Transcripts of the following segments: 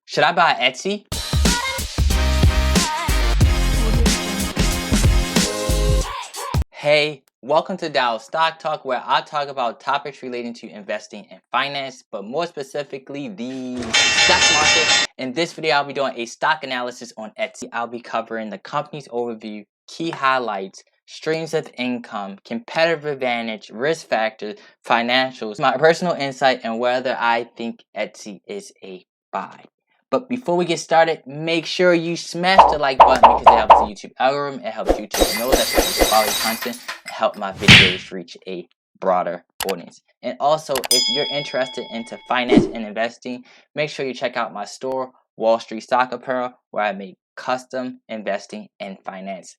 Should I buy Etsy? Hey, welcome to Dow Stock Talk, where I talk about topics relating to investing and finance, but more specifically the stock market. In this video, I'll be doing a stock analysis on Etsy. I'll be covering the company's overview, key highlights, streams of income, competitive advantage, risk factors, financials, my personal insight, and whether I think Etsy is a buy. But before we get started, make sure you smash the like button because it helps the YouTube algorithm. It helps YouTube know that you quality content and help my videos reach a broader audience. And also, if you're interested into finance and investing, make sure you check out my store, Wall Street Stock Apparel, where I make custom investing and finance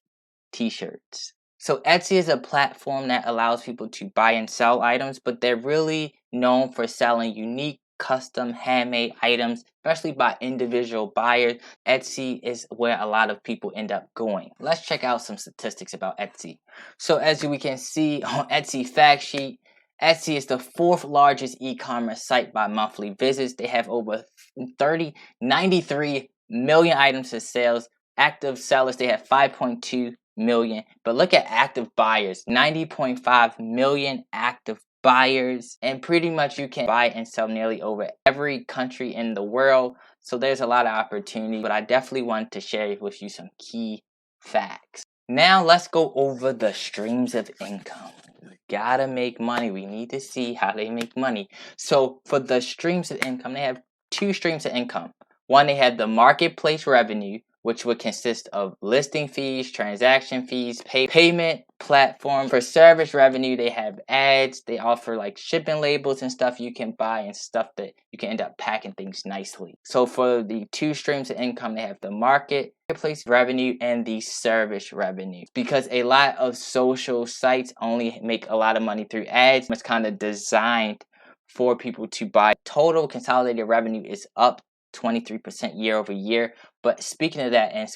t-shirts. So Etsy is a platform that allows people to buy and sell items, but they're really known for selling unique custom handmade items, especially by individual buyers. Etsy is where a lot of people end up going. Let's check out some statistics about Etsy. So as we can see on Etsy fact sheet, Etsy is the 4th largest e-commerce site by monthly visits. They have over 93 million items for sales. Active sellers, they have 5.2 million. But look at active buyers, 90.5 million active buyers, and pretty much you can buy and sell nearly over every country in the world. So there's a lot of opportunity, but I definitely want to share with you some key facts. Now let's go over the streams of income. We gotta make money. We need to see how they make money. So for the streams of income, they have 2 streams of income. One, they have the marketplace revenue, which would consist of listing fees, transaction fees, payment platform. For service revenue, they have ads. They offer like shipping labels and stuff you can buy and stuff that you can end up packing things nicely. So for the 2 streams of income, they have the marketplace revenue and the service revenue. Because a lot of social sites only make a lot of money through ads, it's kind of designed for people to buy. Total consolidated revenue is up 23% year over year. But speaking of that, and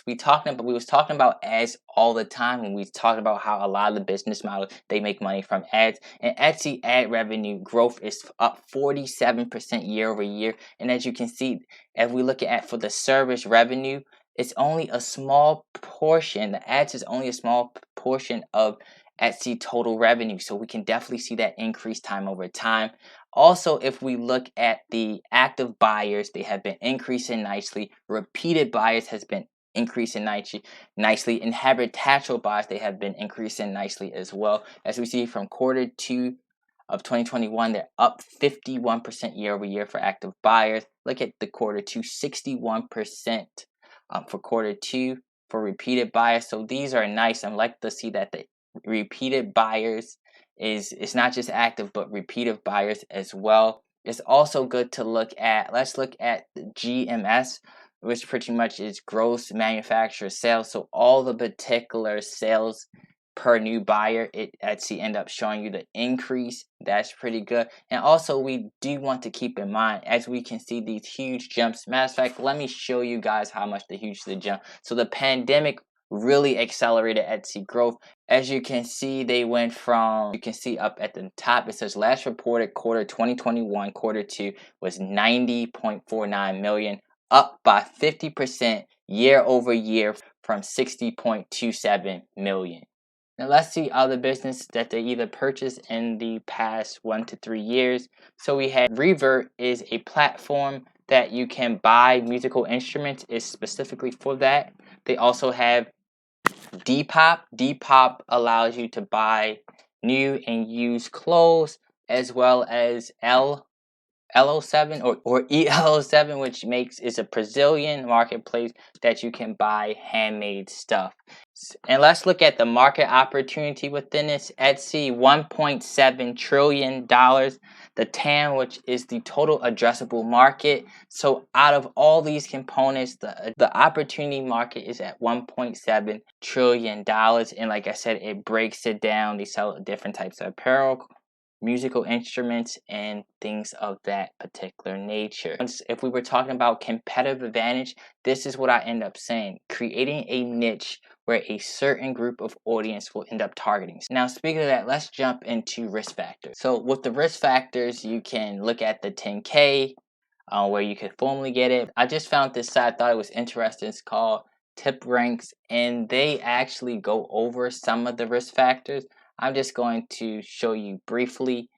we was talking about ads all the time when we talked about how a lot of the business models they make money from ads. And Etsy ad revenue growth is up 47% year over year. And as you can see, as we look at for the service revenue, it's only a small portion. The ads is only a small portion of Etsy total revenue. So we can definitely see that increase time over time. Also, if we look at the active buyers, they have been increasing nicely. Repeated buyers has been increasing nicely. And habitual buyers, they have been increasing nicely as well. As we see from quarter 2 of 2021, they're up 51% year over year for active buyers. Look at the quarter 2, 61% for quarter 2 for repeated buyers. So these are nice. I'd like to see that the repeated buyers it's not just active but repeated buyers as well. It's also good to look at, let's look at the GMS, which pretty much is gross manufacturer sales. So all the particular sales per new buyer, it Etsy end up showing you the increase. That's pretty good. And also we do want to keep in mind, as we can see these huge jumps. Matter of fact, let me show you guys how much the jump. So the pandemic really accelerated Etsy growth. As you can see, they went from, you can see up at the top, it says last reported quarter 2021, quarter 2 was 90.49 million, up by 50% year over year from 60.27 million. Now let's see other business that they either purchased in the past 1 to 3 years. So we had Revert is a platform that you can buy musical instruments, is specifically for that. They also have Depop. Depop allows you to buy new and used clothes, as well as LO7 or ELO7, which is a Brazilian marketplace that you can buy handmade stuff. And let's look at the market opportunity within this. Etsy, $1.7 trillion. The TAM, which is the total addressable market. So out of all these components, the opportunity market is at $1.7 trillion. And like I said, it breaks it down. They sell different types of apparel, musical instruments, and things of that particular nature. If we were talking about competitive advantage, this is what I end up saying: creating a niche where a certain group of audience will end up targeting. Now, speaking of that, let's jump into risk factors. So with the risk factors, you can look at the 10K, where you could formally get it. I just found this site. I thought it was interesting. It's called Tip Ranks, and they actually go over some of the risk factors. I'm just going to show you briefly.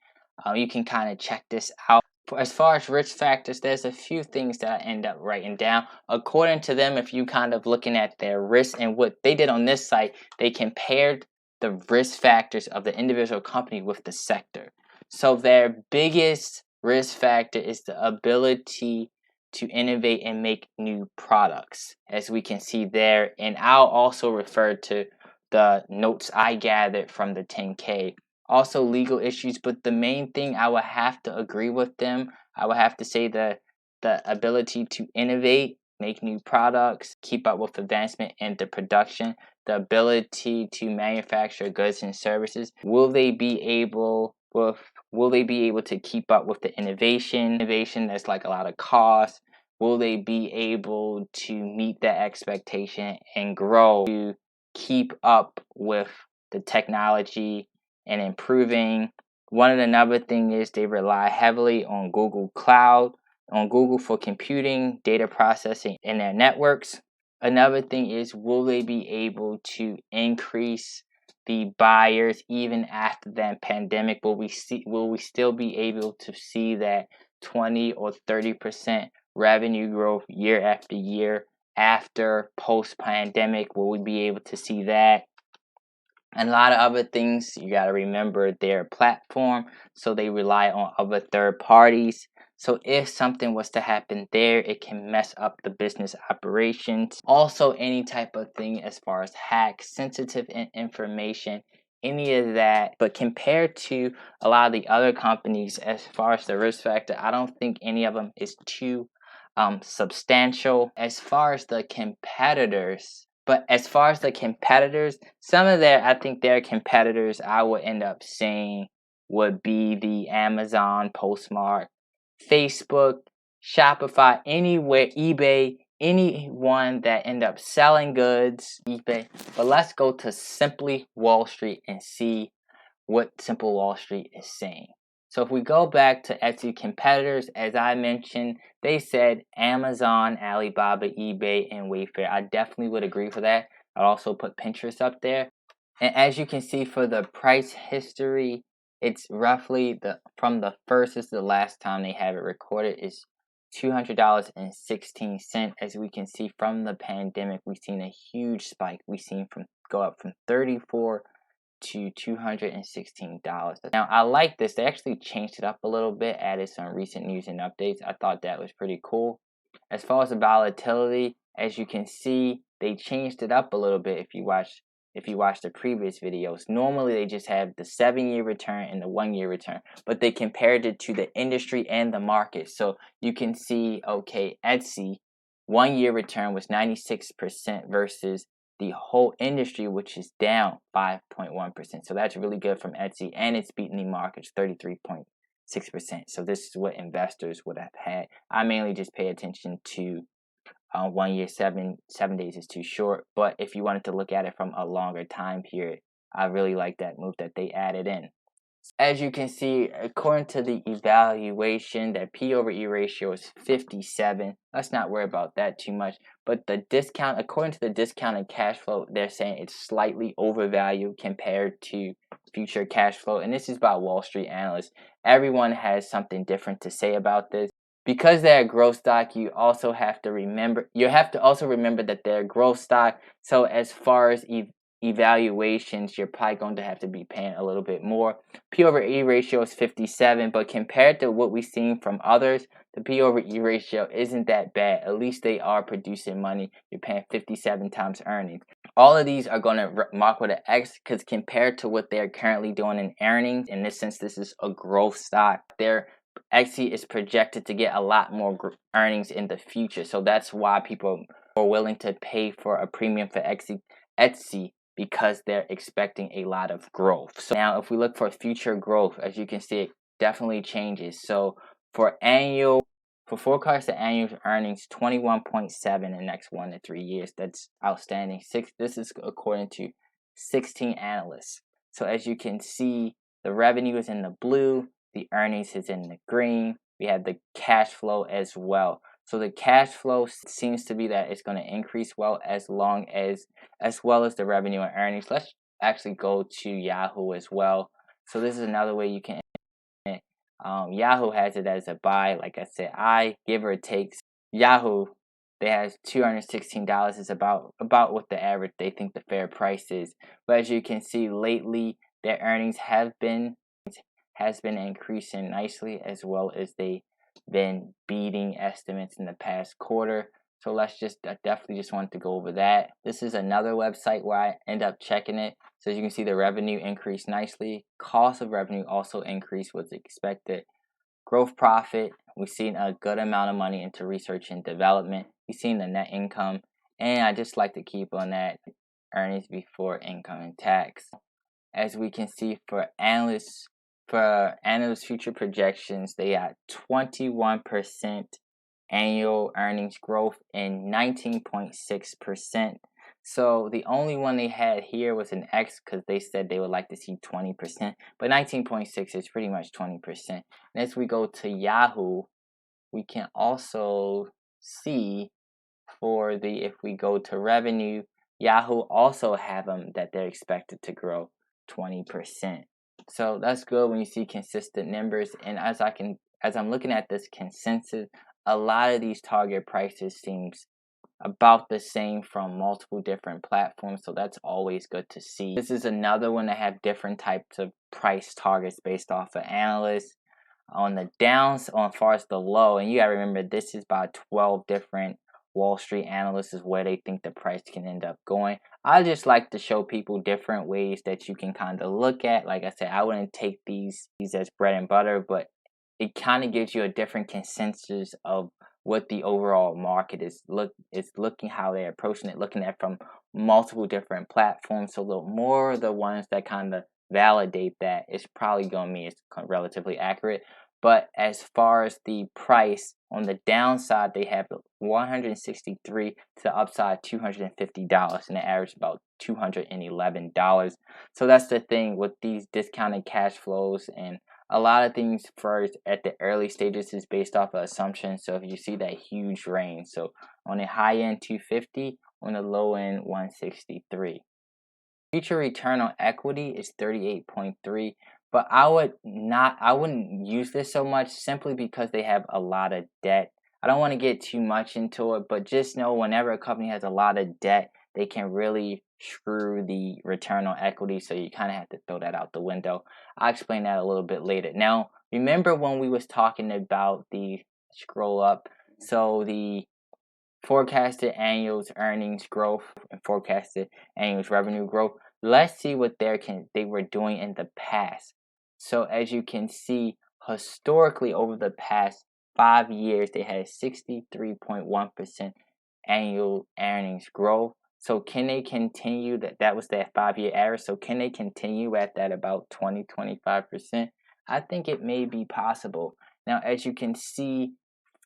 You can kind of check this out. As far as risk factors, there's a few things that I end up writing down. According to them, if you kind of looking at their risk and what they did on this site, they compared the risk factors of the individual company with the sector. So their biggest risk factor is the ability to innovate and make new products, as we can see there. And I'll also refer to the notes I gathered from the 10K. Also legal issues, but the main thing I would have to agree with them. I would have to say the ability to innovate, make new products, keep up with advancement in the production, the ability to manufacture goods and services. Will they be able to keep up with the innovation that's like a lot of cost? Will they be able to meet that expectation and grow to keep up with the technology and improving? Another thing is they rely heavily on Google Cloud, on Google for computing, data processing in their networks. Another thing is, will they be able to increase the buyers even after the pandemic? Will we still be able to see that 20 or 30% revenue growth year after year after post pandemic? Will we be able to see that? And a lot of other things. You got to remember their platform, so they rely on other third parties. So if something was to happen there, it can mess up the business operations. Also, any type of thing as far as hacks, sensitive information, any of that. But compared to a lot of the other companies, as far as the risk factor, I don't think any of them is too substantial. As far as the competitors, some of I think their competitors I would end up saying would be the Amazon, Postmark, Facebook, Shopify, anywhere, eBay, anyone that end up selling goods, eBay. But let's go to Simply Wall Street and see what Simple Wall Street is saying. So if we go back to Etsy competitors, as I mentioned, they said Amazon, Alibaba, eBay, and Wayfair. I definitely would agree for that. I'd also put Pinterest up there. And as you can see for the price history, it's roughly from the first is the last time they have it recorded is $200.16. As we can see from the pandemic, we've seen a huge spike. We've seen go up from 34 to $216. Now I like this. They actually changed it up a little bit, added some recent news and updates. I thought that was pretty cool. As far as the volatility, as you can see, they changed it up a little bit. If you watch the previous videos, normally they just have the 7-year return and the 1-year return, but they compared it to the industry and the market. So you can see, okay, Etsy 1-year return was 96% versus the whole industry, which is down 5.1%. So that's really good from Etsy, and it's beating the market's 33.6%. So this is what investors would have had. I mainly just pay attention to 1 year, 7 days is too short. But if you wanted to look at it from a longer time period, I really like that move that they added in. As you can see, according to the evaluation, that P over E ratio is 57. Let's not worry about that too much. But the discount, according to the discounted cash flow, they're saying it's slightly overvalued compared to future cash flow. And this is by Wall Street analysts. Everyone has something different to say about this. Because they're a growth stock, you have to also remember that they're a growth stock. So as far as evaluations, you're probably going to have to be paying a little bit more. P over E ratio is 57, but compared to what we've seen from others, the P over E ratio isn't that bad. At least they are producing money. You're paying 57 times earnings. All of these are going to mark with an X because compared to what they're currently doing in earnings, in this sense, this is a growth stock. Etsy is projected to get a lot more earnings in the future. So that's why people are willing to pay for a premium for Etsy, because they're expecting a lot of growth. So now if we look for future growth, as you can see, it definitely changes. So for forecasted annual earnings, 21.7 in the next 1 to 3 years. That's outstanding. This is according to 16 analysts. So as you can see, the revenue is in the blue, the earnings is in the green. we have the cash flow as well. So the cash flow seems to be that it's going to increase well as well as the revenue and earnings. Let's actually go to Yahoo as well. So this is another way you can. Yahoo has it as a buy. Like I said, I give or takes. Yahoo, they has $216 is about what the average they think the fair price is. But as you can see, lately their earnings has been increasing nicely, as well as they been beating estimates in the past quarter. So let's just definitely just want to go over that. This is another website where I end up checking it. So as you can see, the revenue increased nicely. Cost of revenue also increased was expected. Growth profit, we've seen a good amount of money into research and development. We've seen the net income, and I just like to keep on that earnings before income and tax. As we can see, for analysts future projections, they got 21% annual earnings growth and 19.6%. So the only one they had here was an X, because they said they would like to see 20%, but 19.6 is pretty much 20%. And as we go to Yahoo, we can also see if we go to revenue, Yahoo also have them that they're expected to grow 20%. So that's good when you see consistent numbers. And as I'm looking at this consensus, a lot of these target prices seems about the same from multiple different platforms, so that's always good to see. This is another one that have different types of price targets based off of analysts. On the downs, on far as the low, and you gotta remember this is about 12 different Wall Street analysts is where they think the price can end up going. I just like to show people different ways that you can kind of look at. Like I said, I wouldn't take these as bread and butter, but it kind of gives you a different consensus of what the overall market is looking, how they're approaching it, looking at from multiple different platforms. So the more the ones that kind of validate that, it's probably going to be relatively accurate. But as far as the price, on the downside, they have 163 to the upside $250, and the average about $211. So that's the thing with these discounted cash flows, and a lot of things first at the early stages is based off of assumptions. So if you see that huge range, so on the high end 250, on the low end 163. Future return on equity is 38.3, but I wouldn't use this so much simply because they have a lot of debt. I don't want to get too much into it, but just know whenever a company has a lot of debt, they can really screw the return on equity, so you kind of have to throw that out the window. I'll explain that a little bit later. Now, remember when we was talking about the scroll up, so the forecasted annual earnings growth and forecasted annual revenue growth. Let's see what they were doing in the past. So as you can see, historically over the past 5 years, they had 63.1% annual earnings growth. So can they continue that? That was that 5-year average. So can they continue at that about 20-25%? I think it may be possible. Now, as you can see,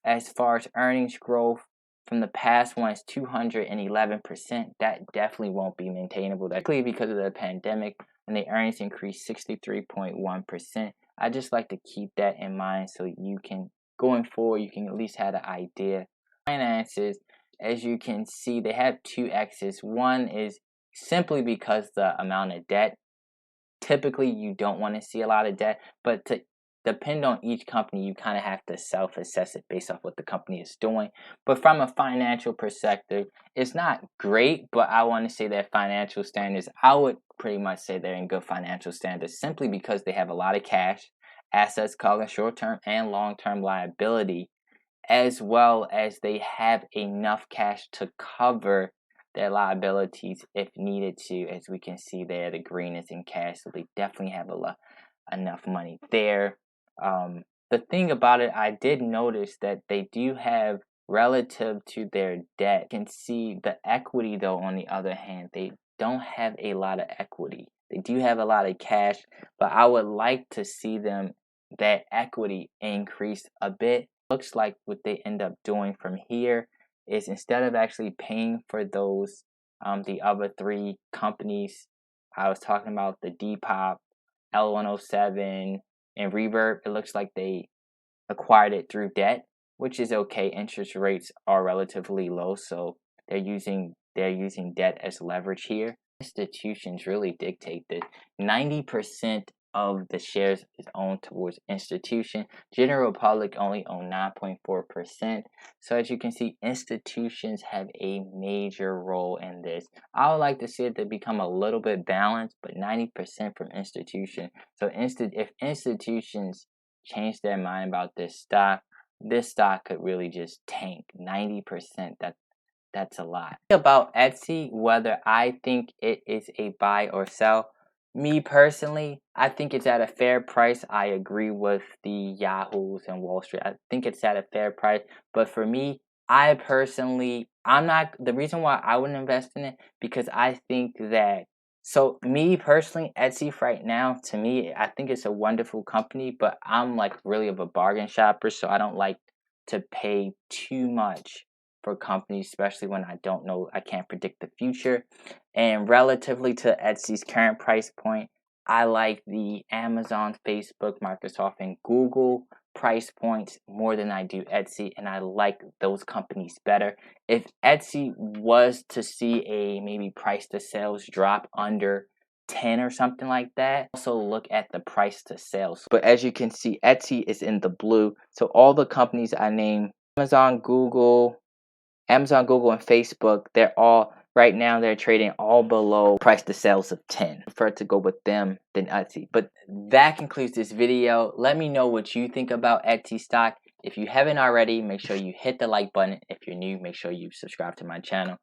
as far as earnings growth from the past one is 211%. That definitely won't be maintainable. That's because of the pandemic, and the earnings increased 63.1%. I just like to keep that in mind so you can, going forward, you can at least have an idea. Finances, as you can see, they have 2 X's. One is simply because the amount of debt. Typically, you don't want to see a lot of debt, but to depend on each company, you kind of have to self-assess it based off what the company is doing. But from a financial perspective, it's not great, but I want to say that financial standards, I would pretty much say they're in good financial standards simply because they have a lot of cash, assets covering short-term and long-term liability, as well as they have enough cash to cover their liabilities if needed to. As we can see there, the green is in cash, so they definitely have enough money there. The thing about it, I did notice that they do have, relative to their debt, you can see the equity though, on the other hand, they don't have a lot of equity. They do have a lot of cash, but I would like to see that equity increase a bit. Looks like what they end up doing from here is, instead of actually paying for those, the other 3 companies I was talking about, the Depop, L107, and Reverb, it looks like they acquired it through debt, which is okay. Interest rates are relatively low, so they're using debt as leverage here. Institutions really dictate this. 90% of the shares is owned towards institution. General public only own 9.4%. So as you can see, institutions have a major role in this. I would like to see it to become a little bit balanced, but 90% from institution. So if institutions change their mind about this stock could really just tank. 90%. That's a lot. About Etsy, whether I think it is a buy or sell, me personally, I think it's at a fair price. I agree with the Yahoos and Wall Street. I think it's at a fair price. But for me, I'm not, the reason why I wouldn't invest in it, because I think that, so me personally, Etsy right now, to me, I think it's a wonderful company, but I'm like really of a bargain shopper, so I don't like to pay too much for companies, especially when I can't predict the future. And relatively to Etsy's current price point, I like the Amazon, Facebook, Microsoft, and Google price points more than I do Etsy, and I like those companies better. If Etsy was to see a maybe price to sales drop under 10 or something like that, also look at the price to sales. But as you can see, Etsy is in the blue. So all the companies I named, Amazon, Google, and Facebook, they're all right now, they're trading all below price to sales of 10. I prefer to go with them than Etsy. But that concludes this video. Let me know what you think about Esty Stock. If you haven't already, make sure you hit the like button. If you're new, make sure you subscribe to my channel.